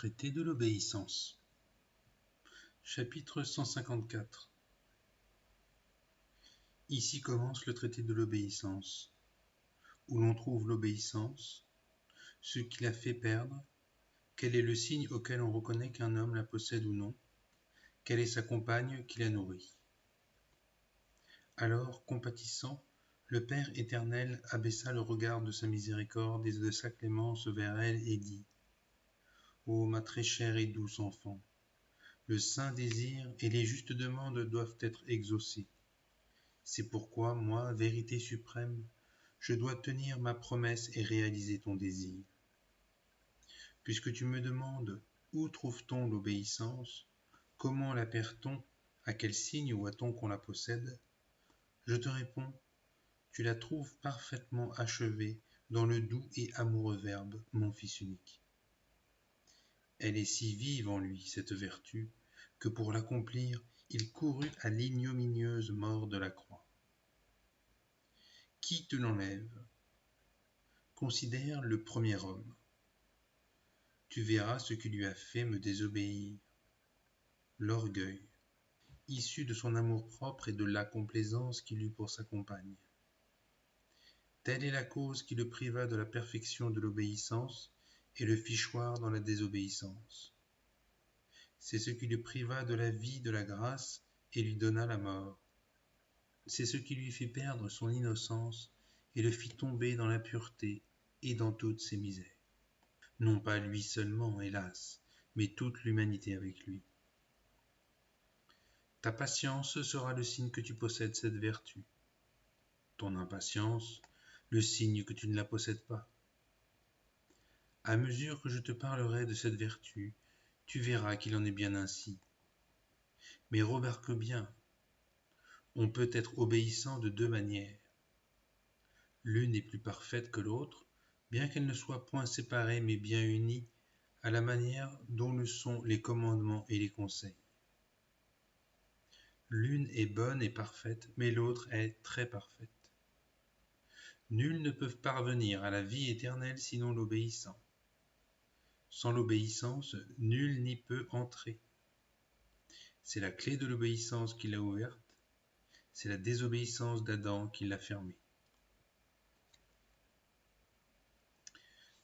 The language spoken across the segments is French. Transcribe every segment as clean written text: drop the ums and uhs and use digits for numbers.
Traité de l'obéissance. Chapitre 154. Ici commence le traité de l'obéissance, où l'on trouve l'obéissance, ce qui la fait perdre, quel est le signe auquel on reconnaît qu'un homme la possède ou non, quelle est sa compagne qui la nourrit. Alors, compatissant, le Père éternel abaissa le regard de sa miséricorde et de sa clémence vers elle et dit : Ô ma très chère et douce enfant, le saint désir et les justes demandes doivent être exaucées. C'est pourquoi, moi, vérité suprême, je dois tenir ma promesse et réaliser ton désir. Puisque tu me demandes où trouve-t-on l'obéissance, comment la perd-on, à quel signe voit-on qu'on la possède, je te réponds, tu la trouves parfaitement achevée dans le doux et amoureux Verbe, mon Fils unique. Elle est si vive en lui, cette vertu, que pour l'accomplir, il courut à l'ignominieuse mort de la croix. Qui te l'enlève ? Considère le premier homme. Tu verras ce qui lui a fait me désobéir. L'orgueil, issu de son amour-propre et de la complaisance qu'il eut pour sa compagne. Telle est la cause qui le priva de la perfection de l'obéissance et le fit choir dans la désobéissance. C'est ce qui le priva de la vie de la grâce et lui donna la mort. C'est ce qui lui fit perdre son innocence et le fit tomber dans l'impureté et dans toutes ses misères. Non pas lui seulement, hélas, mais toute l'humanité avec lui. Ta patience sera le signe que tu possèdes cette vertu. Ton impatience, le signe que tu ne la possèdes pas. À mesure que je te parlerai de cette vertu, tu verras qu'il en est bien ainsi. Mais remarque bien, on peut être obéissant de deux manières. L'une est plus parfaite que l'autre, bien qu'elle ne soit point séparée mais bien unie à la manière dont le sont les commandements et les conseils. L'une est bonne et parfaite, mais l'autre est très parfaite. Nul ne peut parvenir à la vie éternelle sinon l'obéissant. Sans l'obéissance, nul n'y peut entrer. C'est la clé de l'obéissance qui l'a ouverte, c'est la désobéissance d'Adam qui l'a fermée.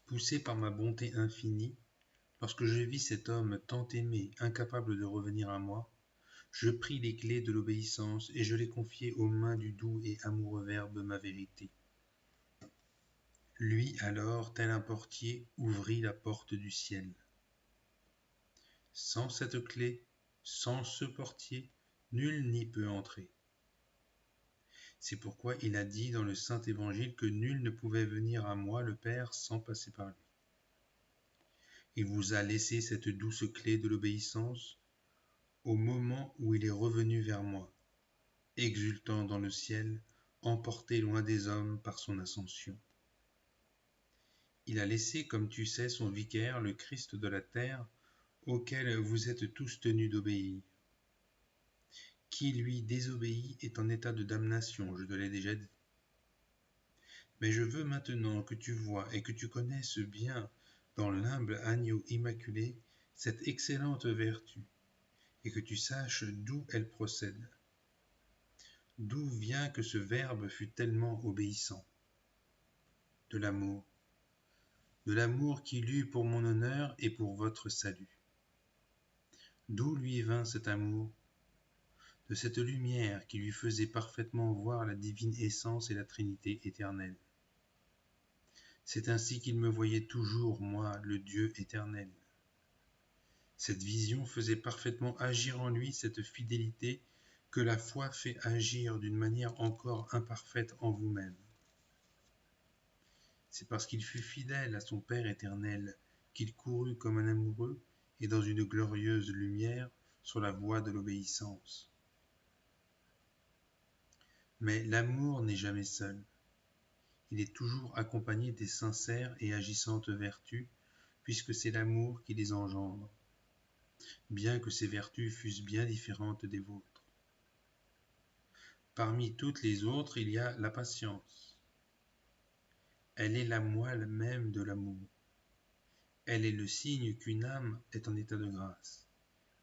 Poussé par ma bonté infinie, lorsque je vis cet homme tant aimé, incapable de revenir à moi, je pris les clés de l'obéissance et je les confiai aux mains du doux et amoureux Verbe ma vérité. Lui alors, tel un portier, ouvrit la porte du ciel. Sans cette clé, sans ce portier, nul n'y peut entrer. C'est pourquoi il a dit dans le Saint Évangile que nul ne pouvait venir à moi le Père sans passer par lui. Il vous a laissé cette douce clé de l'obéissance au moment où il est revenu vers moi, exultant dans le ciel, emporté loin des hommes par son ascension. Il a laissé, comme tu sais, son vicaire, le Christ de la terre, auquel vous êtes tous tenus d'obéir. Qui lui désobéit est en état de damnation, je te l'ai déjà dit. Mais je veux maintenant que tu vois et que tu connaisses bien dans l'humble agneau immaculé cette excellente vertu, et que tu saches d'où elle procède. D'où vient que ce Verbe fut tellement obéissant? De l'amour qu'il eut pour mon honneur et pour votre salut. D'où lui vint cet amour? De cette lumière qui lui faisait parfaitement voir la divine essence et la Trinité éternelle. C'est ainsi qu'il me voyait toujours, moi, le Dieu éternel. Cette vision faisait parfaitement agir en lui cette fidélité que la foi fait agir d'une manière encore imparfaite en vous-même. C'est parce qu'il fut fidèle à son Père éternel qu'il courut comme un amoureux et dans une glorieuse lumière sur la voie de l'obéissance. Mais l'amour n'est jamais seul. Il est toujours accompagné des sincères et agissantes vertus, puisque c'est l'amour qui les engendre, bien que ces vertus fussent bien différentes des vôtres. Parmi toutes les autres, il y a la patience. Elle est la moelle même de l'amour. Elle est le signe qu'une âme est en état de grâce,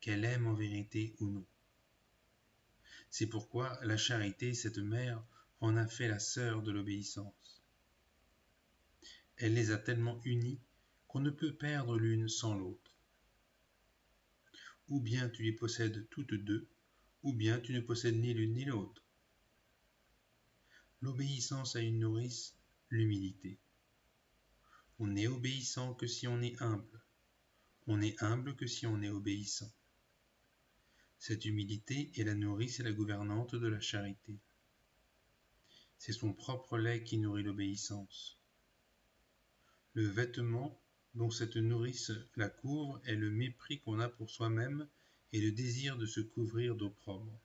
qu'elle aime en vérité ou non. C'est pourquoi la charité, cette mère, en a fait la sœur de l'obéissance. Elle les a tellement unies qu'on ne peut perdre l'une sans l'autre. Ou bien tu les possèdes toutes deux, ou bien tu ne possèdes ni l'une ni l'autre. L'obéissance a une nourrice, l'humilité. On n'est obéissant que si on est humble. On n'est humble que si on est obéissant. Cette humilité est la nourrice et la gouvernante de la charité. C'est son propre lait qui nourrit l'obéissance. Le vêtement dont cette nourrice la couvre est le mépris qu'on a pour soi-même et le désir de se couvrir d'opprobre.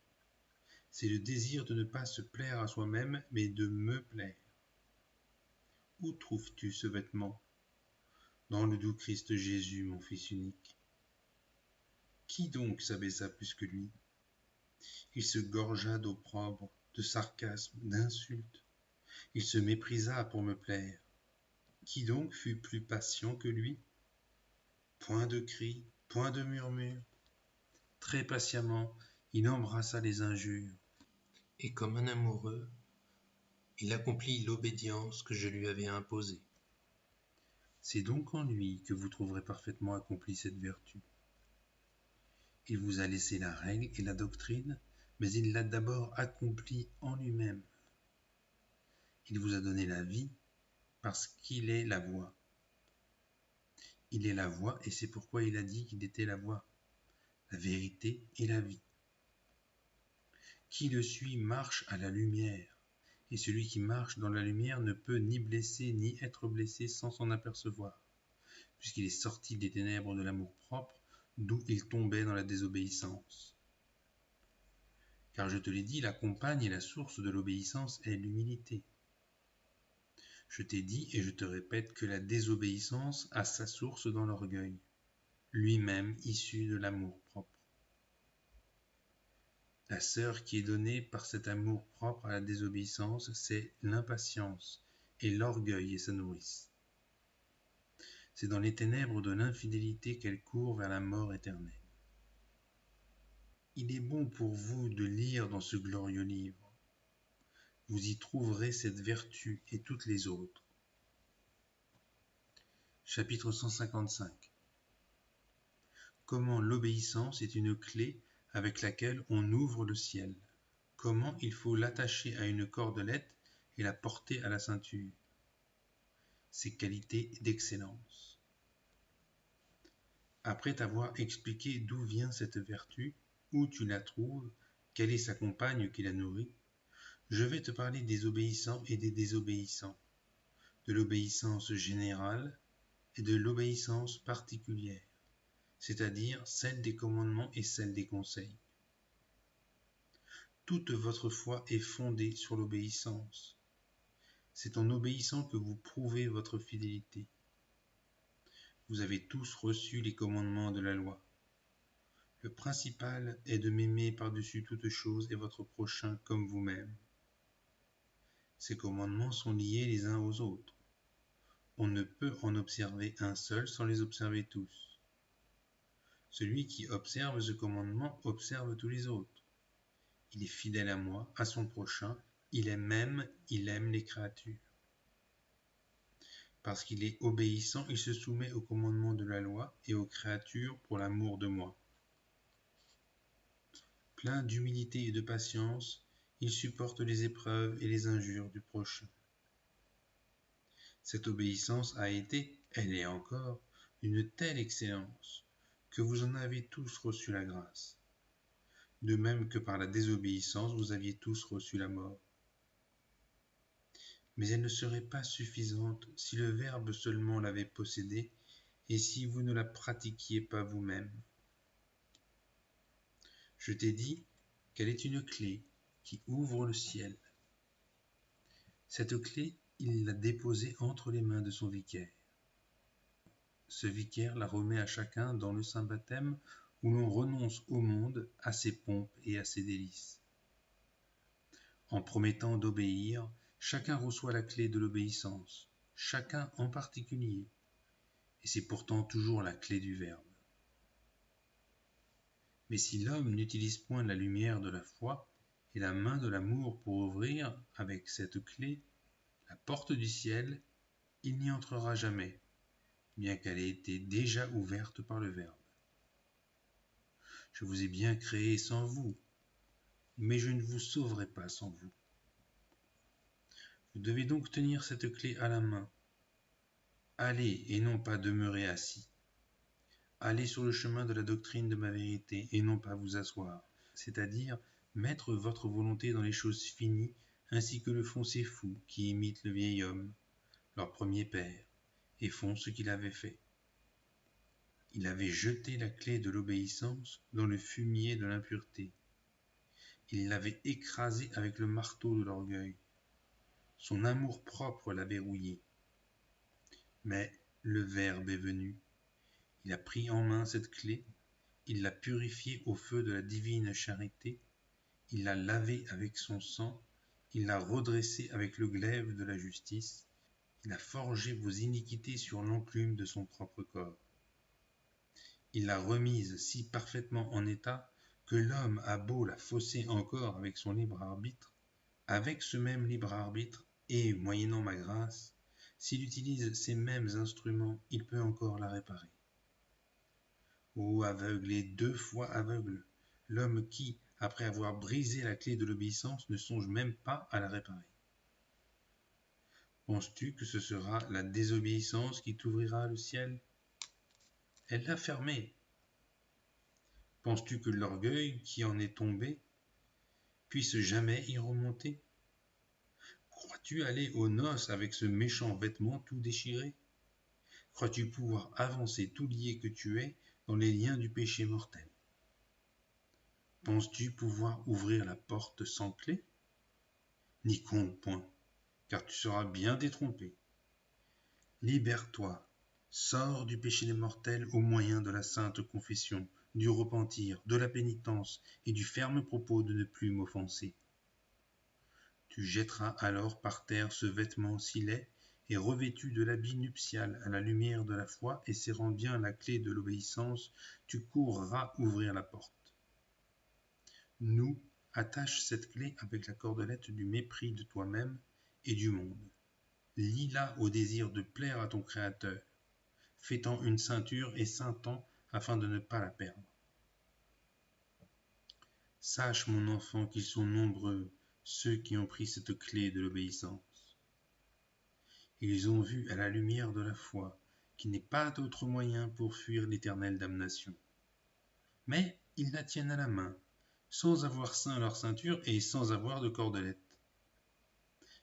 C'est le désir de ne pas se plaire à soi-même, mais de me plaire. Où trouves-tu ce vêtement? Dans le doux Christ Jésus, mon Fils unique. Qui donc s'abaissa plus que lui? Il se gorgea d'opprobre, de sarcasme, d'insultes. Il se méprisa pour me plaire. Qui donc fut plus patient que lui? Point de cris, point de murmures. Très patiemment, il embrassa les injures. Et comme un amoureux, il accomplit l'obédience que je lui avais imposée. C'est donc en lui que vous trouverez parfaitement accomplie cette vertu. Il vous a laissé la règle et la doctrine, mais il l'a d'abord accomplie en lui-même. Il vous a donné la vie parce qu'il est la voie. Il est la voie et c'est pourquoi il a dit qu'il était la voie, la vérité et la vie. Qui le suit marche à la lumière, et celui qui marche dans la lumière ne peut ni blesser ni être blessé sans s'en apercevoir, puisqu'il est sorti des ténèbres de l'amour-propre, d'où il tombait dans la désobéissance. Car je te l'ai dit, la compagne et la source de l'obéissance est l'humilité. Je t'ai dit et je te répète que la désobéissance a sa source dans l'orgueil, lui-même issu de l'amour-propre. La sœur qui est donnée par cet amour propre à la désobéissance, c'est l'impatience, et l'orgueil est sa nourrice. C'est dans les ténèbres de l'infidélité qu'elle court vers la mort éternelle. Il est bon pour vous de lire dans ce glorieux livre. Vous y trouverez cette vertu et toutes les autres. Chapitre 155. Comment l'obéissance est une clé avec laquelle on ouvre le ciel. Comment il faut l'attacher à une cordelette et la porter à la ceinture. Ses qualités d'excellence. Après t'avoir expliqué d'où vient cette vertu, où tu la trouves, quelle est sa compagne qui la nourrit, je vais te parler des obéissants et des désobéissants, de l'obéissance générale et de l'obéissance particulière, c'est-à-dire celle des commandements et celle des conseils. Toute votre foi est fondée sur l'obéissance. C'est en obéissant que vous prouvez votre fidélité. Vous avez tous reçu les commandements de la loi. Le principal est de m'aimer par-dessus toute chose et votre prochain comme vous-même. Ces commandements sont liés les uns aux autres. On ne peut en observer un seul sans les observer tous. Celui qui observe ce commandement observe tous les autres. Il est fidèle à moi, à son prochain, il aime les créatures. Parce qu'il est obéissant, il se soumet aux commandements de la loi et aux créatures pour l'amour de moi. Plein d'humilité et de patience, il supporte les épreuves et les injures du prochain. Cette obéissance a été, elle est encore, d'une telle excellence que vous en avez tous reçu la grâce. De même que par la désobéissance, vous aviez tous reçu la mort. Mais elle ne serait pas suffisante si le Verbe seulement l'avait possédée et si vous ne la pratiquiez pas vous-même. Je t'ai dit qu'elle est une clé qui ouvre le ciel. Cette clé, il l'a déposée entre les mains de son vicaire. Ce vicaire la remet à chacun dans le saint baptême où l'on renonce au monde, à ses pompes et à ses délices. En promettant d'obéir, chacun reçoit la clé de l'obéissance, chacun en particulier. et c'est pourtant toujours la clé du Verbe. Mais si l'homme n'utilise point la lumière de la foi et la main de l'amour pour ouvrir, avec cette clé, la porte du ciel, il n'y entrera jamais, bien qu'elle ait été déjà ouverte par le Verbe. Je vous ai bien créé sans vous, mais je ne vous sauverai pas sans vous. Vous devez donc tenir cette clé à la main. Allez et non pas demeurer assis. Allez sur le chemin de la doctrine de ma vérité et non pas vous asseoir, c'est-à-dire mettre votre volonté dans les choses finies, ainsi que le font ces fous qui imitent le vieil homme, leur premier père, et font ce qu'il avait fait. Il avait jeté la clé de l'obéissance dans le fumier de l'impureté. Il l'avait écrasée avec le marteau de l'orgueil. Son amour-propre l'avait rouillée. Mais le Verbe est venu. Il a pris en main cette clé, il l'a purifiée au feu de la divine charité, il l'a lavée avec son sang, il l'a redressée avec le glaive de la justice, il a forgé vos iniquités sur l'enclume de son propre corps. Il l'a remise si parfaitement en état que l'homme a beau la fausser encore avec son libre arbitre, avec ce même libre arbitre, et moyennant ma grâce, s'il utilise ces mêmes instruments, il peut encore la réparer. Ô aveugle et 2 fois aveugle, l'homme qui, après avoir brisé la clé de l'obéissance, ne songe même pas à la réparer. Penses-tu que ce sera la désobéissance qui t'ouvrira le ciel? Elle l'a fermé. Penses-tu que l'orgueil qui en est tombé puisse jamais y remonter? Crois-tu aller aux noces avec ce méchant vêtement tout déchiré? Crois-tu pouvoir avancer tout lié que tu es dans les liens du péché mortel? Penses-tu pouvoir ouvrir la porte sans clé? N'y compte point, car tu seras bien détrompé. Libère-toi, sors du péché des mortels au moyen de la sainte confession, du repentir, de la pénitence et du ferme propos de ne plus m'offenser. Tu jetteras alors par terre ce vêtement si laid, et revêtu de l'habit nuptial à la lumière de la foi et serrant bien la clé de l'obéissance, tu courras ouvrir la porte. Nous, attache cette clé avec la cordelette du mépris de toi-même et du monde. Lie-la au désir de plaire à ton Créateur. Fais-t'en une ceinture et ceins-t'en afin de ne pas la perdre. Sache, mon enfant, qu'ils sont nombreux ceux qui ont pris cette clé de l'obéissance. Ils ont vu à la lumière de la foi qu'il n'est pas d'autre moyen pour fuir l'éternelle damnation. Mais ils la tiennent à la main, sans avoir ceint leur ceinture et sans avoir de cordelette.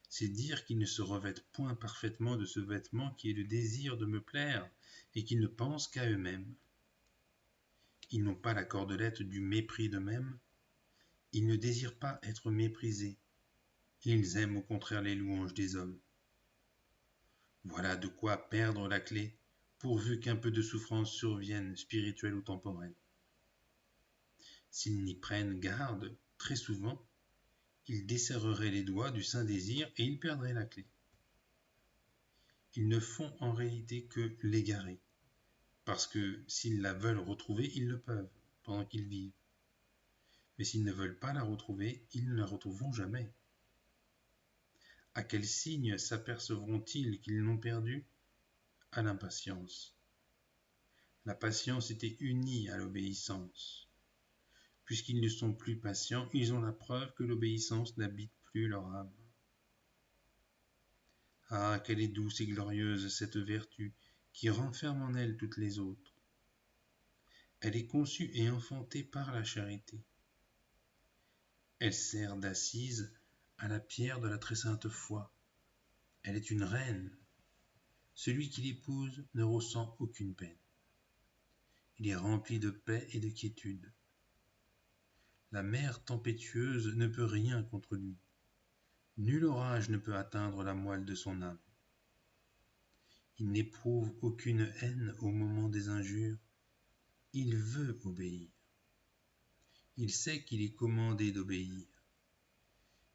C'est dire qu'ils ne se revêtent point parfaitement de ce vêtement qui est le désir de me plaire et qu'ils ne pensent qu'à eux-mêmes. Ils n'ont pas la cordelette du mépris d'eux-mêmes, ils ne désirent pas être méprisés, ils aiment au contraire les louanges des hommes. Voilà de quoi perdre la clé, pourvu qu'un peu de souffrance survienne, spirituelle ou temporelle. S'ils n'y prennent garde, très souvent, ils desserreraient les doigts du saint désir et ils perdraient la clé. Ils ne font en réalité que l'égarer, parce que s'ils la veulent retrouver, ils le peuvent, pendant qu'ils vivent. Mais s'ils ne veulent pas la retrouver, ils ne la retrouveront jamais. À quel signe s'apercevront-ils qu'ils l'ont perdue? À l'impatience. La patience était unie à l'obéissance. Puisqu'ils ne sont plus patients, ils ont la preuve que l'obéissance n'habite plus leur âme. Ah, qu'elle est douce et glorieuse cette vertu qui renferme en elle toutes les autres. Elle est conçue et enfantée par la charité. Elle sert d'assise à la pierre de la très sainte foi. Elle est une reine. Celui qui l'épouse ne ressent aucune peine. Il est rempli de paix et de quiétude. La mer tempétueuse ne peut rien contre lui. Nul orage ne peut atteindre la moelle de son âme. Il n'éprouve aucune haine au moment des injures. Il veut obéir. Il sait qu'il est commandé d'obéir.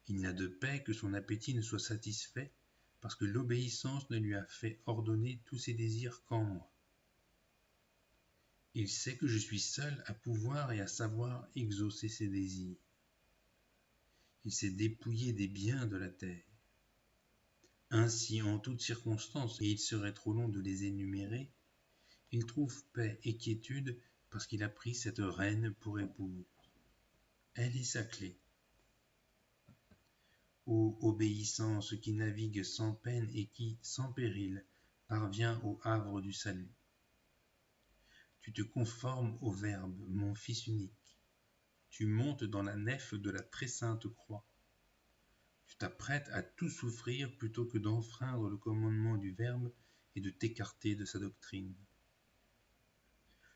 Il n'a de paix que son appétit ne soit satisfait, parce que l'obéissance ne lui a fait ordonner tous ses désirs qu'en moi. Il sait que je suis seul à pouvoir et à savoir exaucer ses désirs. Il s'est dépouillé des biens de la terre. Ainsi, en toutes circonstances, et il serait trop long de les énumérer, il trouve paix et quiétude parce qu'il a pris cette reine pour épouse. Elle est sa clé. Ô obéissance qui navigue sans peine et qui, sans péril, parvient au havre du salut. Tu te conformes au Verbe, mon Fils unique. Tu montes dans la nef de la très sainte croix. Tu t'apprêtes à tout souffrir plutôt que d'enfreindre le commandement du Verbe et de t'écarter de sa doctrine.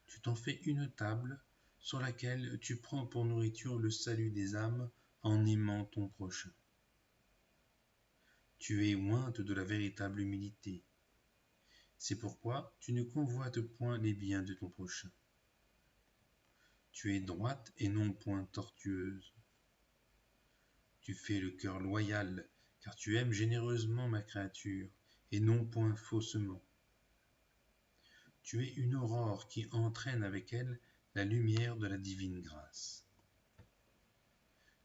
Tu t'en fais une table sur laquelle tu prends pour nourriture le salut des âmes en aimant ton prochain. Tu es ointe de la véritable humilité. C'est pourquoi tu ne convoites point les biens de ton prochain. Tu es droite et non point tortueuse. Tu fais le cœur loyal, car tu aimes généreusement ma créature, et non point faussement. Tu es une aurore qui entraîne avec elle la lumière de la divine grâce.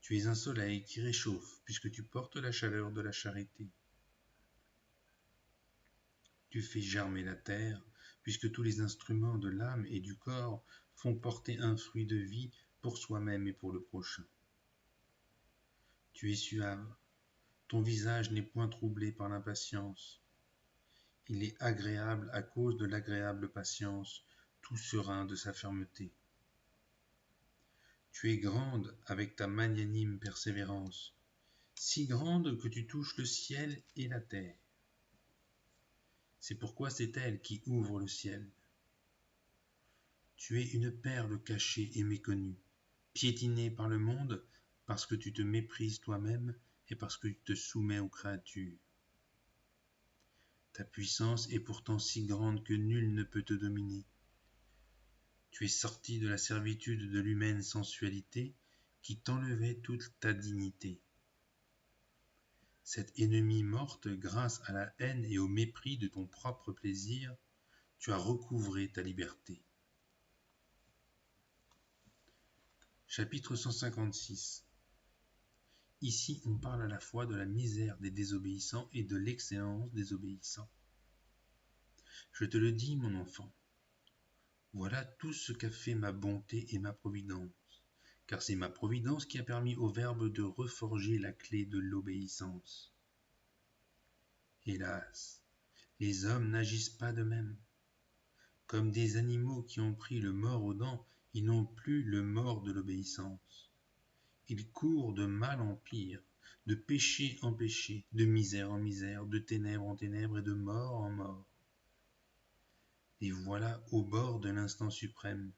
Tu es un soleil qui réchauffe, puisque tu portes la chaleur de la charité. Tu fais germer la terre, puisque tous les instruments de l'âme et du corps font porter un fruit de vie pour soi-même et pour le prochain. Tu es suave, ton visage n'est point troublé par l'impatience. Il est agréable à cause de l'agréable patience, tout serein de sa fermeté. Tu es grande avec ta magnanime persévérance, si grande que tu touches le ciel et la terre. C'est pourquoi c'est elle qui ouvre le ciel. Tu es une perle cachée et méconnue, piétinée par le monde parce que tu te méprises toi-même et parce que tu te soumets aux créatures. Ta puissance est pourtant si grande que nul ne peut te dominer. Tu es sorti de la servitude de l'humaine sensualité qui t'enlevait toute ta dignité. Cette ennemie morte, grâce à la haine et au mépris de ton propre plaisir, tu as recouvré ta liberté. Chapitre 156. Ici, on parle à la fois de la misère des désobéissants et de l'excellence des obéissants. Je te le dis, mon enfant, voilà tout ce qu'a fait ma bonté et ma providence, car c'est ma providence qui a permis au Verbe de reforger la clé de l'obéissance. Hélas, les hommes n'agissent pas de même. Comme des animaux qui ont pris le mors aux dents, ils n'ont plus le mors de l'obéissance. Ils courent de mal en pire, de péché en péché, de misère en misère, de ténèbres en ténèbres et de mort en mort. Et voilà au bord de l'instant suprême.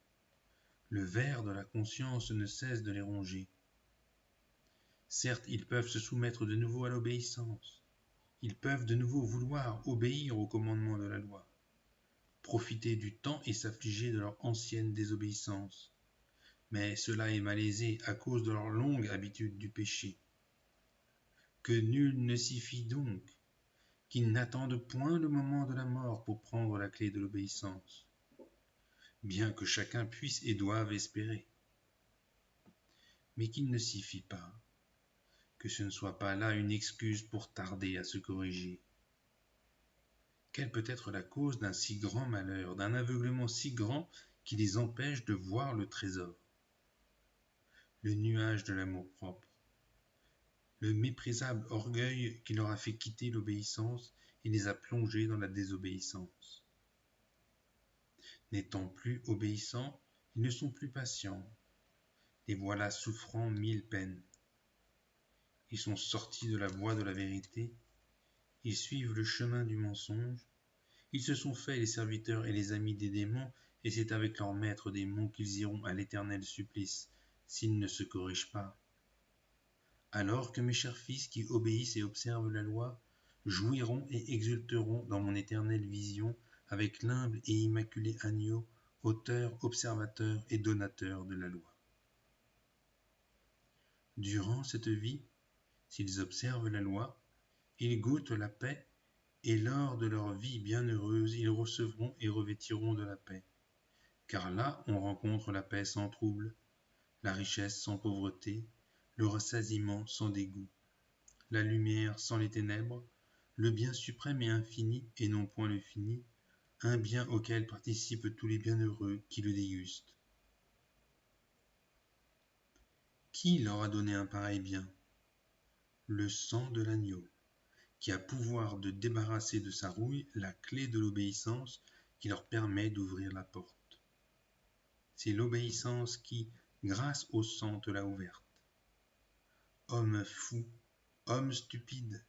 Le ver de la conscience ne cesse de les ronger. Certes, ils peuvent se soumettre de nouveau à l'obéissance. Ils peuvent de nouveau vouloir obéir au commandement de la loi, profiter du temps et s'affliger de leur ancienne désobéissance. Mais cela est malaisé à cause de leur longue habitude du péché. Que nul ne s'y fie donc, qu'ils n'attendent point le moment de la mort pour prendre la clé de l'obéissance, bien que chacun puisse et doive espérer. Mais qu'il ne s'y fie pas, que ce ne soit pas là une excuse pour tarder à se corriger. Quelle peut être la cause d'un si grand malheur, d'un aveuglement si grand qui les empêche de voir le trésor? Le nuage de l'amour-propre, le méprisable orgueil qui leur a fait quitter l'obéissance et les a plongés dans la désobéissance. N'étant plus obéissants, ils ne sont plus patients. Les voilà souffrant 1000 peines. Ils sont sortis de la voie de la vérité, ils suivent le chemin du mensonge, ils se sont faits les serviteurs et les amis des démons, et c'est avec leur maître démon qu'ils iront à l'éternel supplice, s'ils ne se corrigent pas. Alors que mes chers fils qui obéissent et observent la loi, jouiront et exulteront dans mon éternelle vision avec l'humble et immaculé agneau, auteur, observateur et donateur de la loi. Durant cette vie, s'ils observent la loi, ils goûtent la paix, et lors de leur vie bienheureuse, ils recevront et revêtiront de la paix, car là on rencontre la paix sans trouble, la richesse sans pauvreté, le rassasiement sans dégoût, la lumière sans les ténèbres, le bien suprême et infini et non point le fini, un bien auquel participent tous les bienheureux qui le dégustent. Qui leur a donné un pareil bien? Le sang de l'agneau, qui a pouvoir de débarrasser de sa rouille la clé de l'obéissance qui leur permet d'ouvrir la porte. C'est l'obéissance qui, grâce au sang, te l'a ouverte. Homme fou, homme stupide,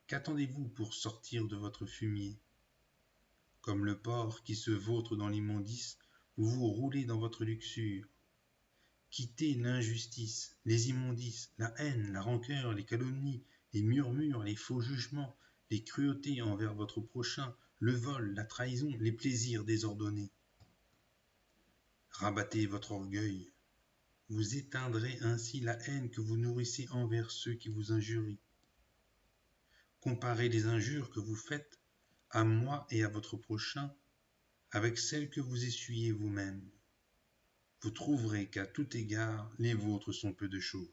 qu'attendez-vous pour sortir de votre fumier? Comme le porc qui se vautre dans l'immondice, vous vous roulez dans votre luxure. Quittez l'injustice, les immondices, la haine, la rancœur, les calomnies, les murmures, les faux jugements, les cruautés envers votre prochain, le vol, la trahison, les plaisirs désordonnés. Rabattez votre orgueil. Vous éteindrez ainsi la haine que vous nourrissez envers ceux qui vous injurient. Comparez les injures que vous faites à moi et à votre prochain avec celles que vous essuyez vous-même. Vous trouverez qu'à tout égard, les vôtres sont peu de choses.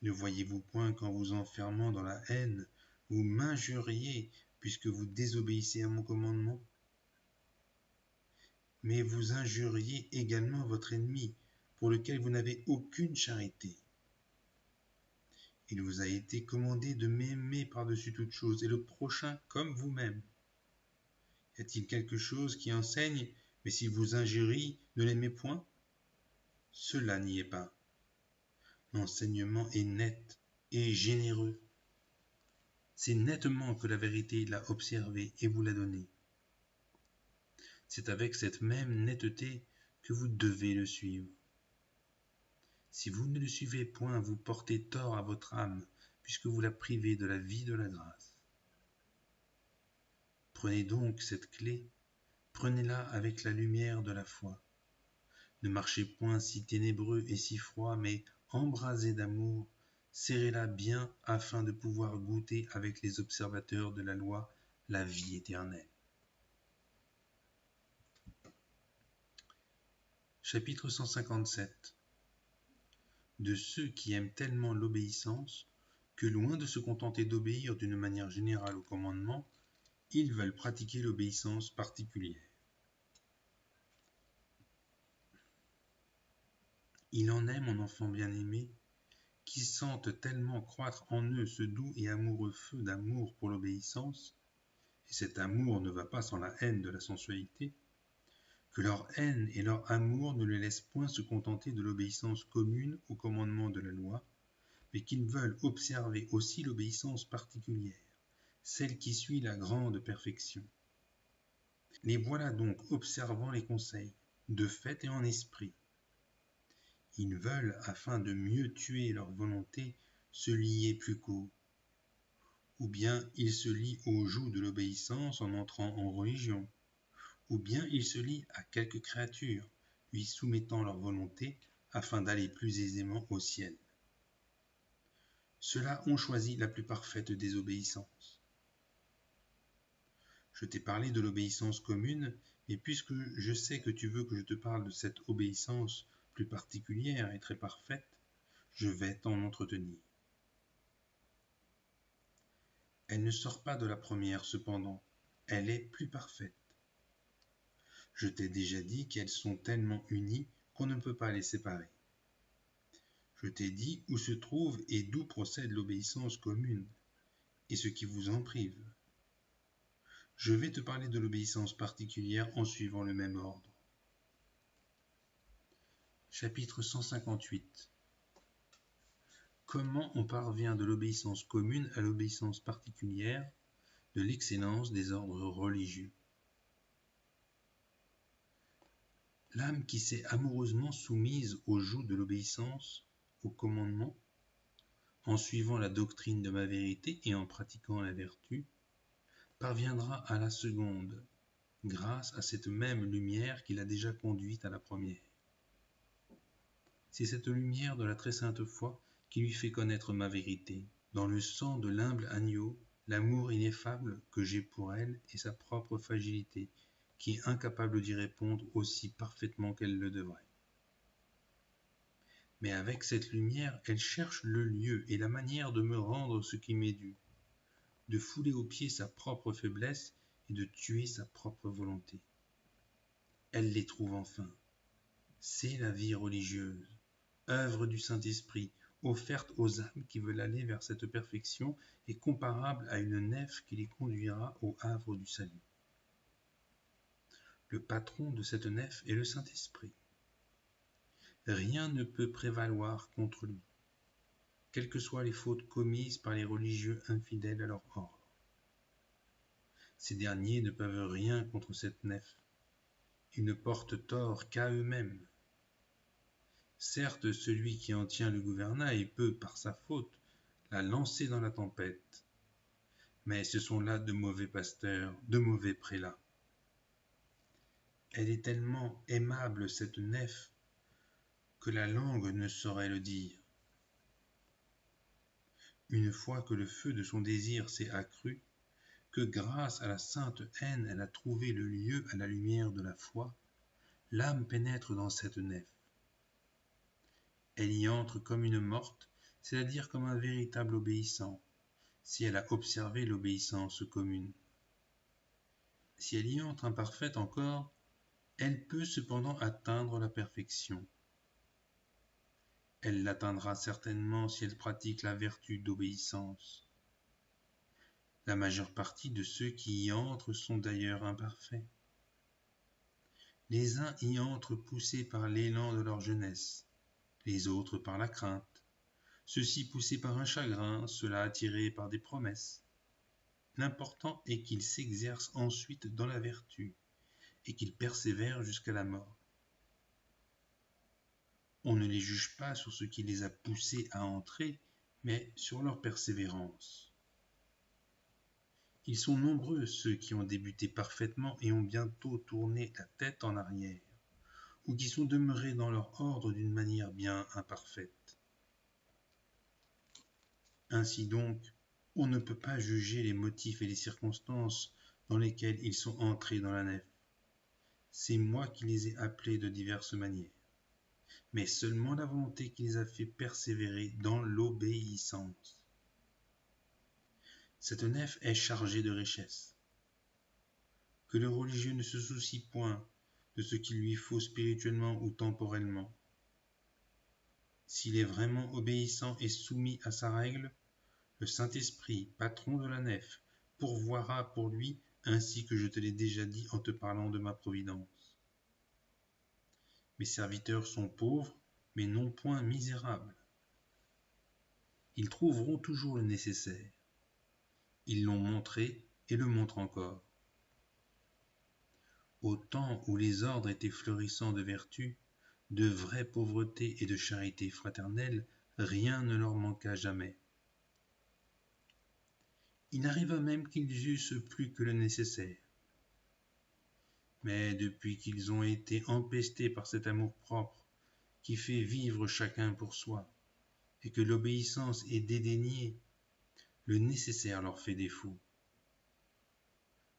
Ne voyez-vous point qu'en vous enfermant dans la haine, vous m'injuriez puisque vous désobéissez à mon commandement? Mais vous injuriez également votre ennemi, pour lequel vous n'avez aucune charité. Il vous a été commandé de m'aimer par-dessus toute chose, et le prochain comme vous-même. Y a-t-il quelque chose qui enseigne, mais s'il vous injurie, ne l'aimez point? Cela n'y est pas. L'enseignement est net et généreux. C'est nettement que la vérité l'a observé et vous l'a donné. C'est avec cette même netteté que vous devez le suivre. Si vous ne le suivez point, vous portez tort à votre âme, puisque vous la privez de la vie de la grâce. Prenez donc cette clé, prenez-la avec la lumière de la foi. Ne marchez point si ténébreux et si froid, mais embrasé d'amour, serrez-la bien afin de pouvoir goûter avec les observateurs de la loi la vie éternelle. Chapitre 157. De ceux qui aiment tellement l'obéissance que, loin de se contenter d'obéir d'une manière générale au commandement, ils veulent pratiquer l'obéissance particulière. Il en est, mon enfant bien-aimé, qui sentent tellement croître en eux ce doux et amoureux feu d'amour pour l'obéissance, et cet amour ne va pas sans la haine de la sensualité, que leur haine et leur amour ne les laissent point se contenter de l'obéissance commune au commandement de la loi, mais qu'ils veulent observer aussi l'obéissance particulière, celle qui suit la grande perfection. Les voilà donc observant les conseils, de fait et en esprit. Ils veulent, afin de mieux tuer leur volonté, se lier plus qu'aux, ou bien ils se lient au joug de l'obéissance en entrant en religion, ou bien ils se lient à quelque créature, lui soumettant leur volonté afin d'aller plus aisément au ciel. Ceux-là ont choisi la plus parfaite désobéissance. Je t'ai parlé de l'obéissance commune, mais puisque je sais que tu veux que je te parle de cette obéissance plus particulière et très parfaite, je vais t'en entretenir. Elle ne sort pas de la première cependant, elle est plus parfaite. Je t'ai déjà dit qu'elles sont tellement unies qu'on ne peut pas les séparer. Je t'ai dit où se trouve et d'où procède l'obéissance commune, et ce qui vous en prive. Je vais te parler de l'obéissance particulière en suivant le même ordre. Chapitre 158. Comment on parvient de l'obéissance commune à l'obéissance particulière, de l'excellence des ordres religieux. L'âme qui s'est amoureusement soumise au joug de l'obéissance, au commandement, en suivant la doctrine de ma vérité et en pratiquant la vertu, parviendra à la seconde, grâce à cette même lumière qui l'a déjà conduite à la première. C'est cette lumière de la très sainte foi qui lui fait connaître ma vérité, dans le sang de l'humble agneau, l'amour ineffable que j'ai pour elle et sa propre fragilité, qui est incapable d'y répondre aussi parfaitement qu'elle le devrait. Mais avec cette lumière, elle cherche le lieu et la manière de me rendre ce qui m'est dû, de fouler aux pieds sa propre faiblesse et de tuer sa propre volonté. Elle les trouve enfin. C'est la vie religieuse, œuvre du Saint-Esprit, offerte aux âmes qui veulent aller vers cette perfection et comparable à une nef qui les conduira au havre du salut. Le patron de cette nef est le Saint-Esprit. Rien ne peut prévaloir contre lui, quelles que soient les fautes commises par les religieux infidèles à leur ordre. Ces derniers ne peuvent rien contre cette nef. Ils ne portent tort qu'à eux-mêmes. Certes, celui qui en tient le gouvernail peut, par sa faute, la lancer dans la tempête. Mais ce sont là de mauvais pasteurs, de mauvais prélats. Elle est tellement aimable, cette nef, que la langue ne saurait le dire. Une fois que le feu de son désir s'est accru, que grâce à la sainte haine elle a trouvé le lieu à la lumière de la foi, l'âme pénètre dans cette nef. Elle y entre comme une morte, c'est-à-dire comme un véritable obéissant, si elle a observé l'obéissance commune. Si elle y entre imparfaite encore, elle peut cependant atteindre la perfection. Elle l'atteindra certainement si elle pratique la vertu d'obéissance. La majeure partie de ceux qui y entrent sont d'ailleurs imparfaits. Les uns y entrent poussés par l'élan de leur jeunesse, les autres par la crainte, ceux-ci poussés par un chagrin, ceux-là attirés par des promesses. L'important est qu'ils s'exercent ensuite dans la vertu et qu'ils persévèrent jusqu'à la mort. On ne les juge pas sur ce qui les a poussés à entrer, mais sur leur persévérance. Ils sont nombreux ceux qui ont débuté parfaitement et ont bientôt tourné la tête en arrière, ou qui sont demeurés dans leur ordre d'une manière bien imparfaite. Ainsi donc, on ne peut pas juger les motifs et les circonstances dans lesquelles ils sont entrés dans la nef. C'est moi qui les ai appelés de diverses manières, mais seulement la volonté qui les a fait persévérer dans l'obéissance. Cette nef est chargée de richesses. Que le religieux ne se soucie point de ce qu'il lui faut spirituellement ou temporellement. S'il est vraiment obéissant et soumis à sa règle, le Saint-Esprit, patron de la nef, pourvoira pour lui, ainsi que je te l'ai déjà dit en te parlant de ma providence. Mes serviteurs sont pauvres, mais non point misérables. Ils trouveront toujours le nécessaire. Ils l'ont montré et le montrent encore. Au temps où les ordres étaient florissants de vertu, de vraie pauvreté et de charité fraternelle, rien ne leur manqua jamais. Il arriva même qu'ils eussent plus que le nécessaire. Mais depuis qu'ils ont été empestés par cet amour-propre qui fait vivre chacun pour soi, et que l'obéissance est dédaignée, le nécessaire leur fait défaut.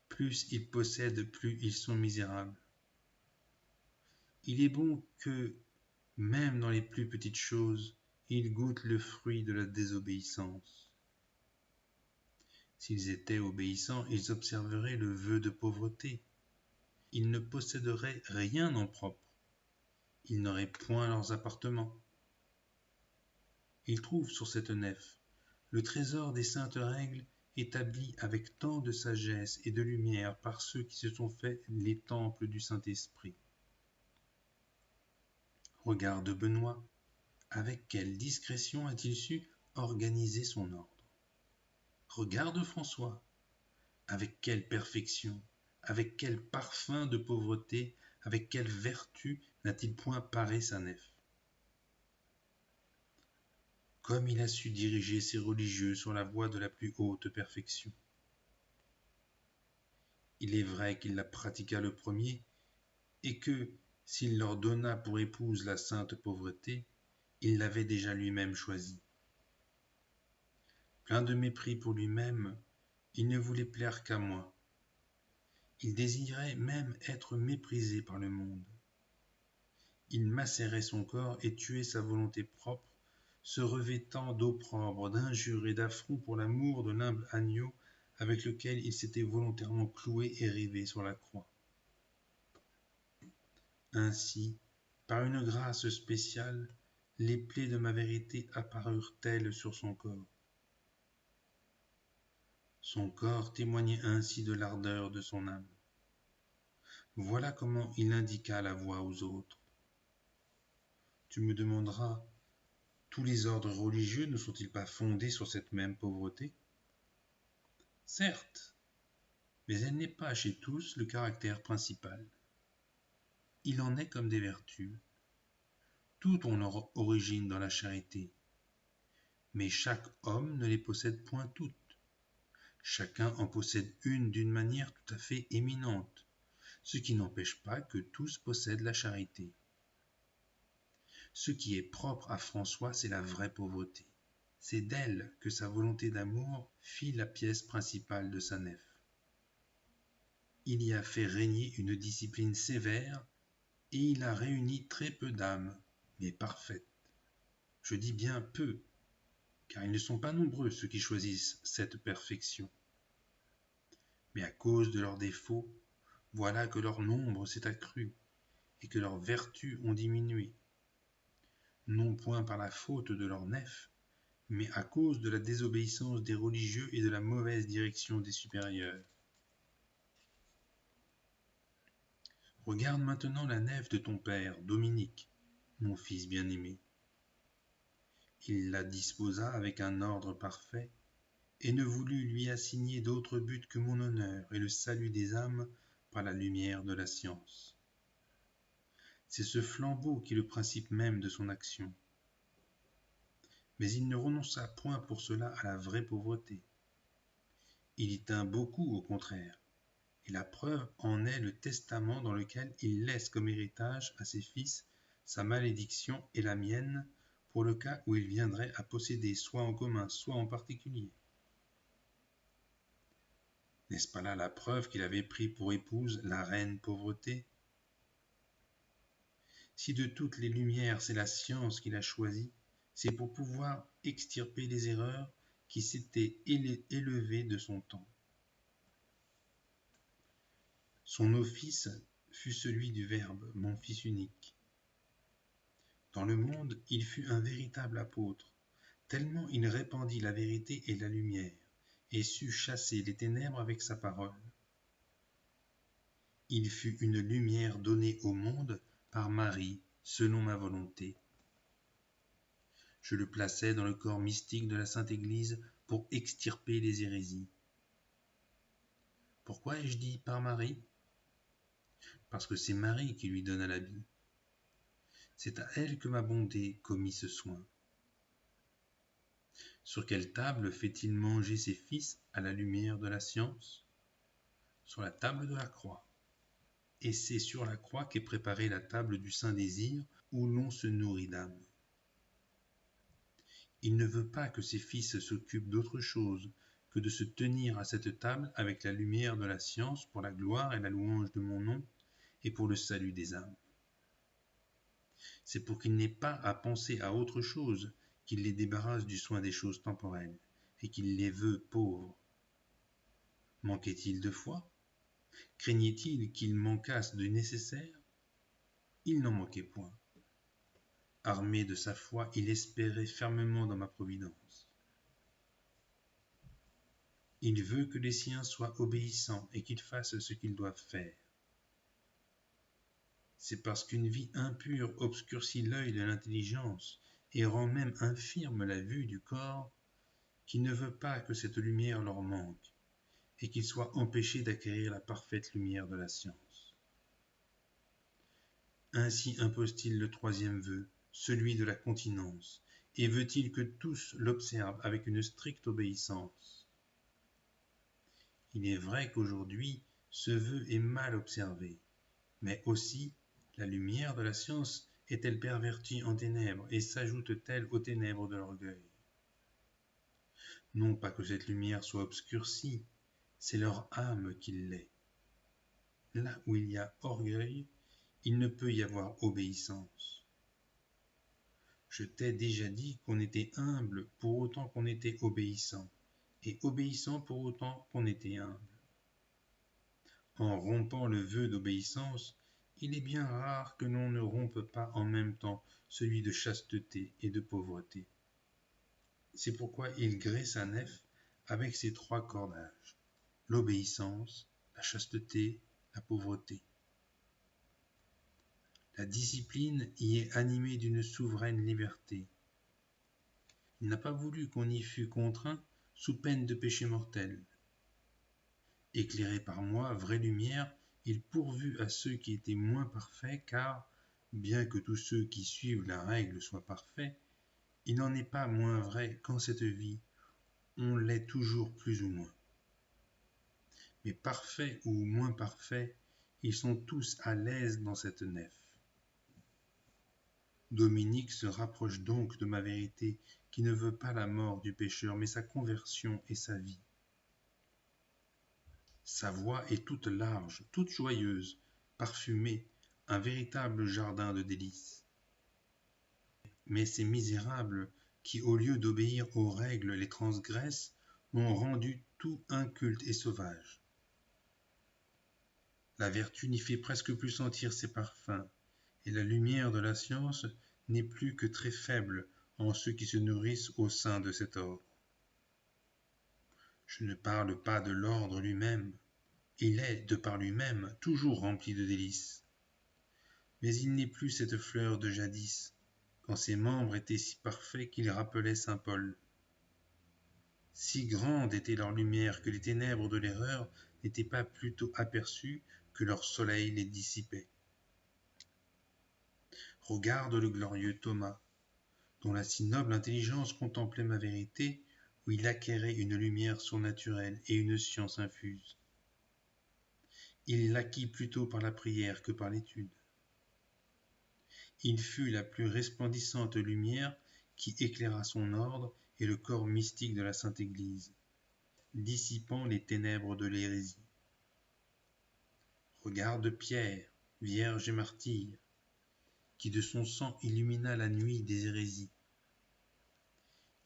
Plus ils possèdent, plus ils sont misérables. Il est bon que, même dans les plus petites choses, ils goûtent le fruit de la désobéissance. S'ils étaient obéissants, ils observeraient le vœu de pauvreté. Ils ne posséderaient rien en propre. Ils n'auraient point leurs appartements. Ils trouvent sur cette nef le trésor des saintes règles établi avec tant de sagesse et de lumière par ceux qui se sont fait les temples du Saint-Esprit. Regarde Benoît, avec quelle discrétion a-t-il su organiser son ordre. Regarde François, avec quelle perfection, avec quel parfum de pauvreté, avec quelle vertu n'a-t-il point paré sa nef. Comme il a su diriger ses religieux sur la voie de la plus haute perfection. Il est vrai qu'il la pratiqua le premier, et que, s'il leur donna pour épouse la sainte pauvreté, il l'avait déjà lui-même choisie. Plein de mépris pour lui-même, il ne voulait plaire qu'à moi. Il désirait même être méprisé par le monde. Il macérait son corps et tuait sa volonté propre, se revêtant d'opprobre, d'injures et d'affronts pour l'amour de l'humble agneau avec lequel il s'était volontairement cloué et rivé sur la croix. Ainsi, par une grâce spéciale, les plaies de ma vérité apparurent-elles sur son corps. Son corps témoignait ainsi de l'ardeur de son âme. Voilà comment il indiqua la voie aux autres. Tu me demanderas, tous les ordres religieux ne sont-ils pas fondés sur cette même pauvreté? Certes, mais elle n'est pas chez tous le caractère principal. Il en est comme des vertus. Toutes ont leur origine dans la charité, mais chaque homme ne les possède point toutes. Chacun en possède une d'une manière tout à fait éminente, ce qui n'empêche pas que tous possèdent la charité. Ce qui est propre à François, c'est la vraie pauvreté. C'est d'elle que sa volonté d'amour fit la pièce principale de sa nef. Il y a fait régner une discipline sévère et il a réuni très peu d'âmes, mais parfaites. Je dis bien peu, car ils ne sont pas nombreux ceux qui choisissent cette perfection. Mais à cause de leurs défauts, voilà que leur nombre s'est accru et que leurs vertus ont diminué, non point par la faute de leur nef, mais à cause de la désobéissance des religieux et de la mauvaise direction des supérieurs. Regarde maintenant la nef de ton père, Dominique, mon fils bien-aimé. Il la disposa avec un ordre parfait, et ne voulut lui assigner d'autre but que mon honneur et le salut des âmes par la lumière de la science. C'est ce flambeau qui est le principe même de son action. Mais il ne renonça point pour cela à la vraie pauvreté. Il y tint beaucoup au contraire, et la preuve en est le testament dans lequel il laisse comme héritage à ses fils sa malédiction et la mienne pour le cas où il viendrait à posséder soit en commun, soit en particulier. N'est-ce pas là la preuve qu'il avait pris pour épouse la reine pauvreté? Si de toutes les lumières c'est la science qu'il a choisie, c'est pour pouvoir extirper les erreurs qui s'étaient élevées de son temps. Son office fut celui du Verbe, mon Fils unique. Dans le monde, il fut un véritable apôtre, tellement il répandit la vérité et la lumière, et sut chasser les ténèbres avec sa parole. Il fut une lumière donnée au monde par Marie, selon ma volonté. Je le plaçai dans le corps mystique de la Sainte Église pour extirper les hérésies. Pourquoi ai-je dit par Marie? Parce que c'est Marie qui lui donna la vie. C'est à elle que ma bonté commit ce soin. Sur quelle table fait-il manger ses fils à la lumière de la science? Sur la table de la croix. Et c'est sur la croix qu'est préparée la table du Saint Désir où l'on se nourrit d'âme. Il ne veut pas que ses fils s'occupent d'autre chose que de se tenir à cette table avec la lumière de la science pour la gloire et la louange de mon nom et pour le salut des âmes. C'est pour qu'il n'ait pas à penser à autre chose qu'il les débarrasse du soin des choses temporelles et qu'il les veut pauvres. Manquait-il de foi? Craignait-il qu'ils manquassent de nécessaire? Il n'en manquait point. Armé de sa foi, il espérait fermement dans ma providence. Il veut que les siens soient obéissants et qu'ils fassent ce qu'ils doivent faire. C'est parce qu'une vie impure obscurcit l'œil de l'intelligence et rend même infirme la vue du corps qu'il ne veut pas que cette lumière leur manque et qu'ils soient empêchés d'acquérir la parfaite lumière de la science. Ainsi impose-t-il le troisième vœu, celui de la continence, et veut-il que tous l'observent avec une stricte obéissance. Il est vrai qu'aujourd'hui, ce vœu est mal observé, mais aussi la lumière de la science est-elle pervertie en ténèbres et s'ajoute-t-elle aux ténèbres de l'orgueil? Non pas que cette lumière soit obscurcie, c'est leur âme qui l'est. là où il y a orgueil, il ne peut y avoir obéissance. Je t'ai déjà dit qu'on était humble pour autant qu'on était obéissant, et obéissant pour autant qu'on était humble. En rompant le vœu d'obéissance, il est bien rare que l'on ne rompe pas en même temps celui de chasteté et de pauvreté. C'est pourquoi il grée sa nef avec ces 3 cordages, l'obéissance, la chasteté, la pauvreté. La discipline y est animée d'une souveraine liberté. Il n'a pas voulu qu'on y fût contraint sous peine de péché mortel. Éclairé par moi, vraie lumière, il pourvut à ceux qui étaient moins parfaits, car, bien que tous ceux qui suivent la règle soient parfaits, il n'en est pas moins vrai qu'en cette vie, on l'est toujours plus ou moins. Mais parfaits ou moins parfaits, ils sont tous à l'aise dans cette nef. Dominique se rapproche donc de ma vérité, qui ne veut pas la mort du pécheur, mais sa conversion et sa vie. Sa voix est toute large, toute joyeuse, parfumée, un véritable jardin de délices. Mais ces misérables, qui au lieu d'obéir aux règles les transgressent, ont rendu tout inculte et sauvage. La vertu n'y fait presque plus sentir ses parfums, et la lumière de la science n'est plus que très faible en ceux qui se nourrissent au sein de cet ordre. Je ne parle pas de l'ordre lui-même, il est, de par lui-même, toujours rempli de délices. Mais il n'est plus cette fleur de jadis, quand ses membres étaient si parfaits qu'ils rappelaient saint Paul. Si grande était leur lumière que les ténèbres de l'erreur n'étaient pas plutôt aperçues que leur soleil les dissipait. Regarde le glorieux Thomas, dont la si noble intelligence contemplait ma vérité, où il acquérait une lumière surnaturelle et une science infuse. Il l'acquit plutôt par la prière que par l'étude. Il fut la plus resplendissante lumière qui éclaira son ordre et le corps mystique de la Sainte Église, dissipant les ténèbres de l'hérésie. Regarde Pierre, vierge et martyr, qui de son sang illumina la nuit des hérésies.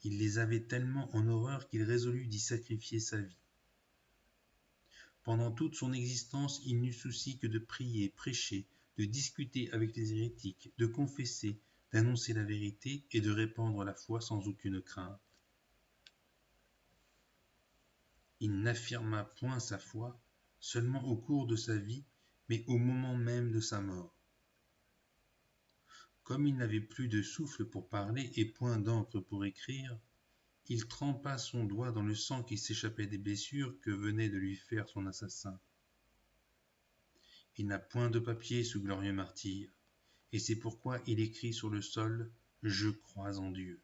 Il les avait tellement en horreur qu'il résolut d'y sacrifier sa vie. Pendant toute son existence, il n'eut souci que de prier, prêcher, de discuter avec les hérétiques, de confesser, d'annoncer la vérité et de répandre la foi sans aucune crainte. Il n'affirma point sa foi seulement au cours de sa vie, mais au moment même de sa mort. Comme il n'avait plus de souffle pour parler et point d'encre pour écrire, il trempa son doigt dans le sang qui s'échappait des blessures que venait de lui faire son assassin. Il n'a point de papier, ce glorieux martyr, et c'est pourquoi il écrit sur le sol « Je crois en Dieu ».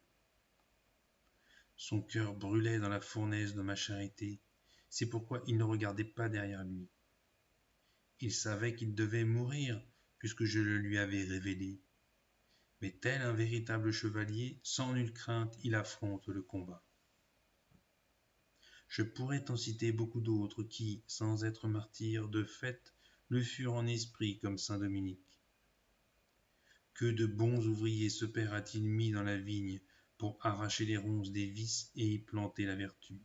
Son cœur brûlait dans la fournaise de ma charité, c'est pourquoi il ne regardait pas derrière lui. Il savait qu'il devait mourir, puisque je le lui avais révélé. Mais tel un véritable chevalier, sans nulle crainte, il affronte le combat. Je pourrais t'en citer beaucoup d'autres qui, sans être martyrs, de fait, le furent en esprit comme saint Dominique. Que de bons ouvriers ce père a-t-il mis dans la vigne pour arracher les ronces des vices et y planter la vertu.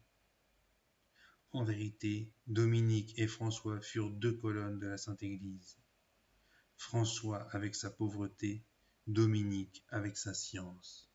En vérité, Dominique et François furent 2 colonnes de la Sainte Église. François avec sa pauvreté, Dominique avec sa science.